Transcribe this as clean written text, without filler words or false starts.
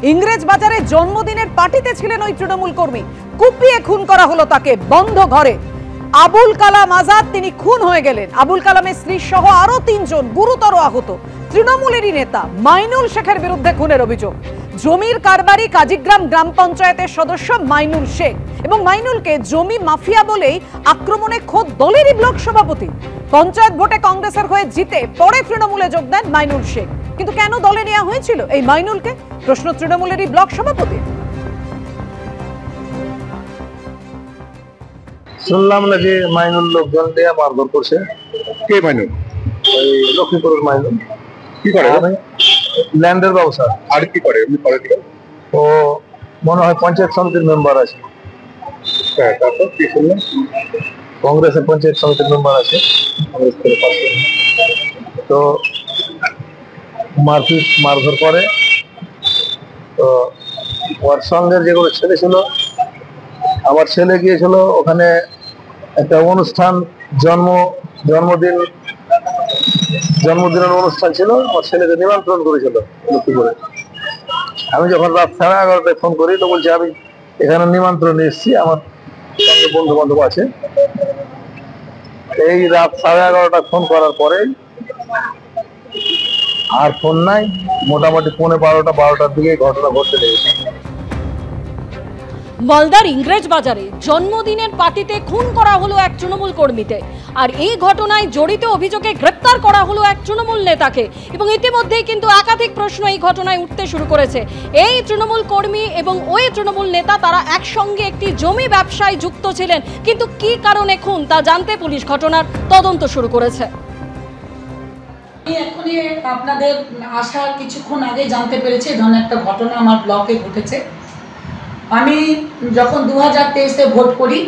ইংরেজ বাজারে জন্মদিনের পার্টিতে ছিলেন ওই তৃণমূল কর্মী, কুপিয়ে খুন করা হলো তাকে বন্ধ ঘরে। আবুল কালাম আজাদ তিনি খুন হয়ে গেলেন। আবুল কালামের স্ত্রী সহ আরো 3 জন গুরুতর আহত। তৃণমূলেরই নেতা মাইনুল শেখের বিরুদ্ধে খুনের অভিযোগ। জমির কারবারি কাজীগ্রাম গ্রাম পঞ্চায়েতের সদস্য মাইনুল শেখ, এবং মাইনুলকে জমি মাফিয়া বলেই আক্রমণে খোদ দলেরই ব্লক সভাপতি। পঞ্চায়েত ভোটে কংগ্রেসের হয়ে জিতে পরে তৃণমূলে যোগ দেন মাইনুল শেখ। কিন্তু কেন দলে নেওয়া হয়েছিল এই মাইনুলকে, প্রশ্ন তৃণমূলেরই ব্লক সভাপতি। শুনলাম নাকি মাইনুল লোকজন দিয়ে মারধর করছে। কে মাইনুল? ওই লক্ষ্মীপুরের মাইনুল। কি করে? ল্যান্ডের ব্যবসা। আর কি করে এমনি পলিটিক্যাল? ও মনে হয় পঞ্চায়েত সমিতির মেম্বার আছে। হ্যাঁ, তারপর কি শুনলেন? কংগ্রেসের পঞ্চায়েত সমিতির মেম্বার আছে, কংগ্রেস করে পাশে। তো মারপিট মারধর করে। তো ওর সঙ্গে যেগুলো ছেলে ছিল, আমার ছেলে গিয়েছিল ওখানে একটা অনুষ্ঠান, জন্মদিনের অনুষ্ঠান ছিল। আমার ছেলেকে নিমন্ত্রণ করেছিল লক্ষ্মীপুরে। আমি যখন রাত 11:30টায় ফোন করি তো বলছি আমি এখানে নিমন্ত্রণে এসেছি, আমার সঙ্গে বন্ধু বান্ধব আছে। এই রাত 11:30টায় ফোন করার পরে আর ফোন নাই, মোটামুটি 12টার দিকে ঘটনা ঘটতে লেগেছে। মালদার ইংরেজ বাজারে জন্মদিনের পার্টিতে খুন করা হলো এক তৃণমূল কর্মীকে, আর এই ঘটনায় জড়িত অভিযোগে গ্রেপ্তার করা হলো এক তৃণমূল নেতাকে। এবং ইতিমধ্যেই কিন্তু একাধিক প্রশ্ন এই ঘটনায় উঠতে শুরু করেছে। এই তৃণমূল কর্মী এবং ওই তৃণমূল নেতা তারা একসঙ্গে একটি জমি ব্যবসায় যুক্ত ছিলেন, কিন্তু কি কারণে খুন তা জানতে পুলিশ ঘটনার তদন্ত শুরু করেছে। এখনই আপনাদের আসার কিছুক্ষণ আগে জানতে পেরেছি এই ধরনের একটা ঘটনা আমার ব্লকে ঘটেছে। আমি যখন 2023-এ ভোট করি